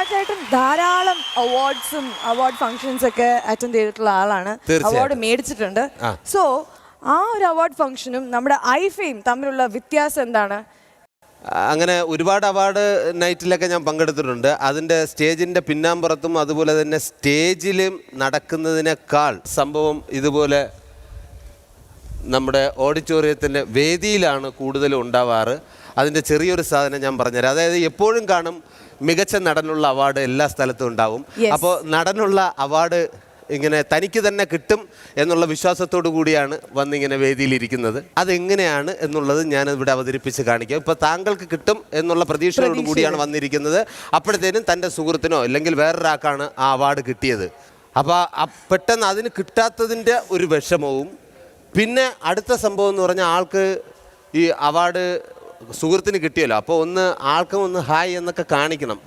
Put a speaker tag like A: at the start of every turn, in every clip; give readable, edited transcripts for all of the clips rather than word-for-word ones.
A: സുരാജേട്ടൻ ധാരാളം award functions ഒക്കെ attend ചെയ്തിട്ടുള്ള ആളാണ്. അവാർഡ് മേടിച്ചിട്ടുണ്ട്. സോ ആ ഒരു അവാർഡ് ഫംഗ്ഷനും നമ്മുടെ ഐഫയും തമ്മിലുള്ള വ്യത്യാസം എന്താണ്?
B: അങ്ങനെ ഒരുപാട് അവാർഡ് നൈറ്റിലൊക്കെ ഞാൻ പങ്കെടുത്തിട്ടുണ്ട്. അതിൻ്റെ സ്റ്റേജിൻ്റെ പിന്നാമ്പുറത്തും അതുപോലെ തന്നെ സ്റ്റേജിലും നടക്കുന്നതിനേക്കാൾ സംഭവം ഇതുപോലെ നമ്മുടെ ഓഡിറ്റോറിയത്തിൻ്റെ വേദിയിലാണ് കൂടുതലും ഉണ്ടാവാറ്. അതിൻ്റെ ചെറിയൊരു സാധനം ഞാൻ പറഞ്ഞുതരാം. അതായത് എപ്പോഴും കാണും മികച്ച നടനുള്ള അവാർഡ് എല്ലാ സ്ഥലത്തും ഉണ്ടാവും. അപ്പോൾ നടനുള്ള അവാർഡ് ഇങ്ങനെ തനിക്ക് തന്നെ കിട്ടും എന്നുള്ള വിശ്വാസത്തോടു കൂടിയാണ് വന്നിങ്ങനെ വേദിയിലിരിക്കുന്നത്. അതെങ്ങനെയാണ് എന്നുള്ളത് ഞാൻ ഇവിടെ അവതരിപ്പിച്ച് കാണിക്കാം. ഇപ്പോൾ താങ്കൾക്ക് കിട്ടും എന്നുള്ള പ്രതീക്ഷയോടു കൂടിയാണ് വന്നിരിക്കുന്നത്. അപ്പോഴത്തേനും തൻ്റെ സുഹൃത്തിനോ അല്ലെങ്കിൽ വേറൊരാൾക്കാണ് ആ അവാർഡ് കിട്ടിയത്. അപ്പോൾ പെട്ടെന്ന് അതിന് കിട്ടാത്തതിൻ്റെ ഒരു വിഷമവും, പിന്നെ അടുത്ത സംഭവം എന്ന് പറഞ്ഞാൽ ആൾക്ക് ഈ അവാർഡ് സുഹൃത്തിന് കിട്ടിയല്ലോ, അപ്പോൾ ആൾക്കും ഒന്ന് ഹായ് എന്നൊക്കെ കാണിക്കണം.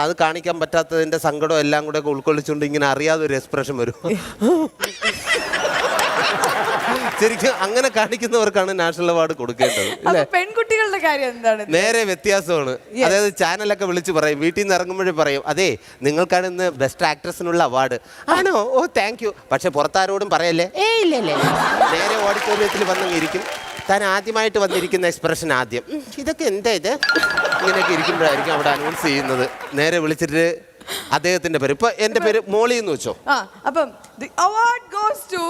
B: അത് കാണിക്കാൻ പറ്റാത്തതിൻ്റെ സങ്കടം എല്ലാം കൂടെ ഒക്കെ ഉൾക്കൊള്ളിച്ചുകൊണ്ട് ഇങ്ങനെ അറിയാതെ ഒരു എക്സ്പ്രഷൻ വരും. ശരിക്കും അങ്ങനെ കാണിക്കുന്നവർക്കാണ് നാഷണൽ അവാർഡ് കൊടുക്കേണ്ടത്.
A: പെൺകുട്ടികളുടെ കാര്യം എന്താണ്?
B: നേരെ വ്യത്യാസമാണ്. അതായത് ചാനലൊക്കെ വിളിച്ച് പറയും, വീട്ടിൽ നിന്ന് ഇറങ്ങുമ്പോഴേ പറയും, അതെ നിങ്ങൾക്കാണ് ഇന്ന് ബെസ്റ്റ് ആക്ട്രസിനുള്ള അവാർഡ്. ആണോ? Oh thank you. പക്ഷെ പുറത്താരോടും പറയല്ലേ. ഇല്ല. നേരെ ഓഡിറ്റോറിയത്തിൽ വന്നിരിക്കും. താൻ ആദ്യമായിട്ട് വന്നിരിക്കുന്ന എക്സ്പ്രഷൻ ആദ്യം, ഇതൊക്കെ എന്താ ഇത്, ഇങ്ങനെയൊക്കെ ഇരിക്കുമ്പോഴായിരിക്കും അവിടെ അനൗൺസ് ചെയ്യുന്നത്. നേരെ വിളിച്ചിട്ട് അദ്ദേഹത്തിന്റെ പേര്, ഇപ്പൊ എന്റെ പേര് മോളി എന്ന് വെച്ചോ,
A: അപ്പം the award goes to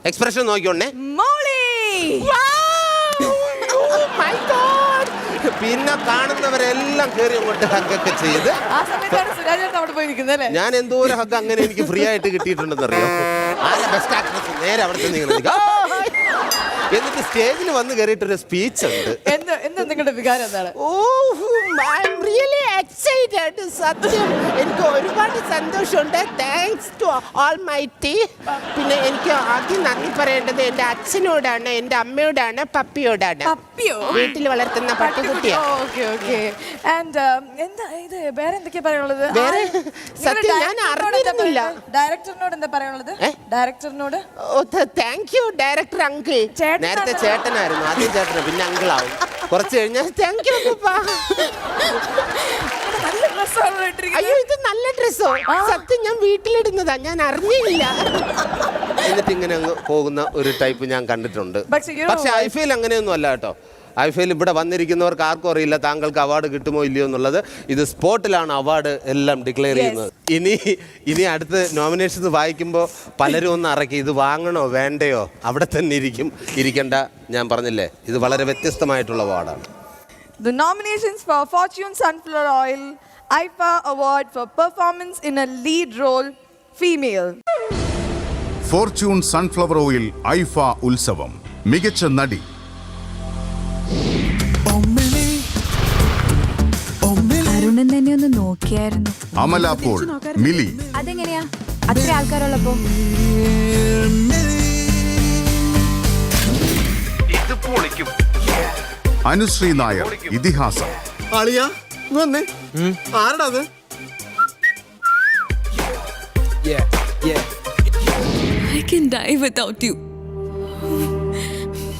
B: expression നോക്കിക്കോണ്ടേ,
A: മോളി.
B: പിന്നെ കാണുന്നവരെല്ലാം കയറി അങ്ങോട്ട് ഹഗ്ഗൊക്കെ ചെയ്ത്, ഞാൻ എന്തോ ഒരു ഹഗ് അങ്ങനെ എനിക്ക് ഫ്രീ ആയിട്ട് കിട്ടിയിട്ടുണ്ടെന്നറിയോ. ആരാ ബെസ്റ്റ് ആക്ട്രസ്, നേരെ അവിടെ നിന്ന് എന്നിട്ട് സ്റ്റേജിൽ വന്ന് കയറിയിട്ടൊരു സ്പീച്ച് ഉണ്ട്.
A: നിങ്ങളുടെ വികാരം എന്താണ്?
C: സത്യം എനിക്ക് ഒരുപാട് സന്തോഷമുണ്ട്. Thanks to almighty. പിന്നെ എനിക്ക് ആദ്യം നന്ദി പറയേണ്ടത് എൻ്റെ അച്ഛനോടാണ്, എൻ്റെ അമ്മയോടാണ്, പപ്പിയോടാണ്. വീട്ടിൽ വളർത്തുന്ന പട്ടിക്കുട്ടിയാണ്.
A: വേറെ എന്തൊക്കെയാ പറയാനുള്ളത്?
C: സത്യം ഞാൻ അറിഞ്ഞിരുന്നില്ല.
A: ഡയറക്ടറിനോട് എന്താ പറയാനുള്ളത്? ഡയറക്ടറിനോട്
C: താങ്ക് യു ഡയറക്ടർ അങ്കിൾ.
B: നേരത്തെ ചേട്ടനായിരുന്നു, ആദ്യം ചേട്ടനാ, പിന്നെ അങ്കിളാവും. കുറച്ച് കഴിഞ്ഞാൽ താങ്ക് യു പപ്പാ.
C: അയ്യോ ഇത് നല്ല ഡ്രസ്സോ? സത്യം ഞാൻ വീട്ടിലിടുന്നതാ, ഞാൻ അറിഞ്ഞില്ല.
B: എന്നിട്ട് ഇങ്ങനെ അങ്ങ് പോകുന്ന ഒരു ടൈപ്പ് ഞാൻ കണ്ടിട്ടുണ്ട്. പക്ഷെ ഐഫയിൽ അങ്ങനെയൊന്നും അല്ല കേട്ടോ. ഐഫയിൽ ഇവിടെ വന്നിരിക്കുന്നവർക്ക് ആർക്കും അറിയില്ല താങ്കൾക്ക് അവാർഡ് കിട്ടുമോ ഇല്ലയോ എന്നുള്ളത്. ഇത് സ്പോട്ടിലാണ് അവാർഡ് എല്ലാം ഡിക്ലെയർ ചെയ്യുന്നത്. ഇനി അടുത്ത് നോമിനേഷൻസ് വായിക്കുമ്പോൾ പലരും ഒന്ന് ഇറക്കി ഇത് വാങ്ങണോ വേണ്ടയോ, അവിടെ തന്നെ ഇരിക്കണ്ട. ഞാൻ പറഞ്ഞില്ലേ, ഇത് വളരെ വ്യത്യസ്തമായിട്ടുള്ള അവാർഡാണ്.
A: The nominations for Fortune Sunflower Oil IFA Award for Performance in a Lead Role Female.
D: Fortune sunflower oil IIFA ഉത്സവം മികച്ച നടി.
E: അരുണൻ തന്നെ ഒന്ന് നോക്കിയായിരുന്നു.
D: അമല പോൾ, മിലി.
E: അതെങ്ങനെയാ അത്ര ആൾക്കാരുള്ളപ്പോ?
D: അനുശ്രീ നായർ, ഇതിഹാസം.
F: ആരടാ?
G: I can die without you,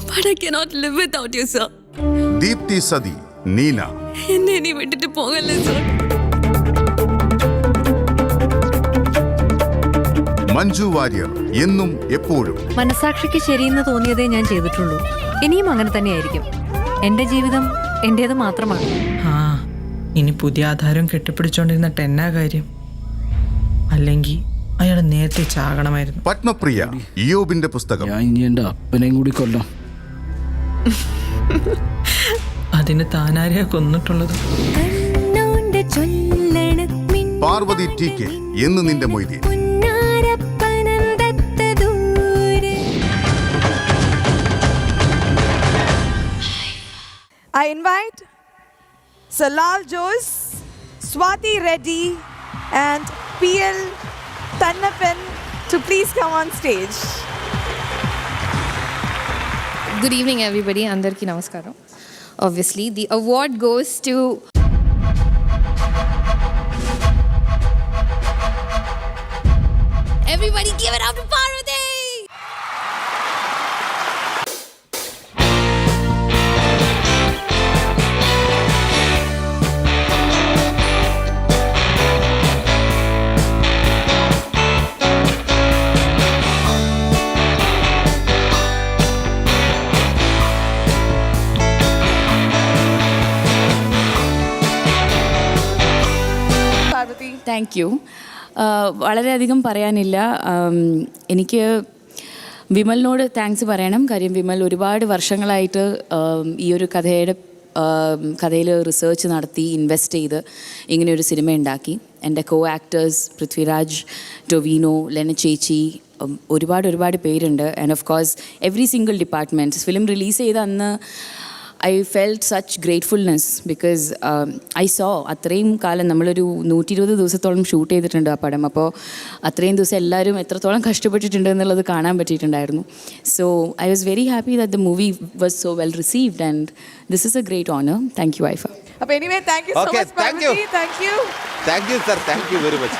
G: but I cannot live without you, sir.
D: Deepthi sati, Neena.
G: എന്നെ ഇനി വിട്ടിട്ട് പോകല്ലേ സർ.
D: മഞ്ജു വാര്യർ, എന്നും എപ്പോഴും.
H: മനസാക്ഷിക്ക് ശരിയെന്ന് തോന്നിയതേ ഞാൻ ചെയ്തിട്ടുള്ളൂ. ഇനിയും അങ്ങനെ തന്നെയായിരിക്കും. എന്റെ ജീവിതം എന്റേത് മാത്രമാണ്.
F: ഇനി പുതിയ ആധാരം കെട്ടിപ്പിടിച്ചോണ്ടിരുന്നിട്ട് എന്നാ കാര്യം? അല്ലെങ്കിൽ അയാൾ നേരത്തെ ചാകണമായിരുന്നു.
D: പത്മപ്രിയ, ഇയോബിന്റെ പുസ്തകം.
I: ഞാൻ ഇനി എന്റെ അപ്പനെയും കൂടി കൊല്ലാം.
F: അതിന് താനാരെയാ കൊന്നിട്ടുള്ളത്?
D: പാർവതി ടി കെ, എന്ന് നിന്റെ Moideen.
A: I invite Salal Jose, Swati Reddy and PL Tannapan to please come on stage.
J: Good evening everybody. Andarki namaskaram. Obviously the award goes to everybody. Give it up to Parvati.
K: Thank you. വളരെയധികം പറയാനില്ല. എനിക്ക് വിമലിനോട് thanks പറയണം. കാര്യം വിമൽ ഒരുപാട് വർഷങ്ങളായിട്ട് ഈ ഒരു കഥയിൽ റിസർച്ച് നടത്തി ഇൻവെസ്റ്റ് ചെയ്ത് ഇങ്ങനെയൊരു സിനിമ ഉണ്ടാക്കി. എൻ്റെ കോ ആക്ടേഴ്സ് പൃഥ്വിരാജ്, ടൊവിനോ, ലെന ചേച്ചി, ഒരുപാട് പേരുണ്ട്. And of course every single department. Film release ചെയ്ത അന്ന് I felt such gratefulness because I so അത്രയും കാലം നമ്മളൊരു 120 ദിവസത്തോളം ഷൂട്ട് ചെയ്തിട്ടുണ്ട് ആ പടം. അപ്പോൾ അത്രയും ദിവസം എല്ലാവരും എത്രത്തോളം കഷ്ടപ്പെട്ടിട്ടുണ്ട് എന്നുള്ളത് കാണാൻ പറ്റിയിട്ടുണ്ടായിരുന്നു. So I was very happy that the movie was so well received and this is a great honour. Thank you വൈഫ.
A: അപ്പോൾ anyway thank you so
B: Okay,
A: much
B: thank you.
A: Parvathy. Thank you.
B: Thank you sir, thank you very much.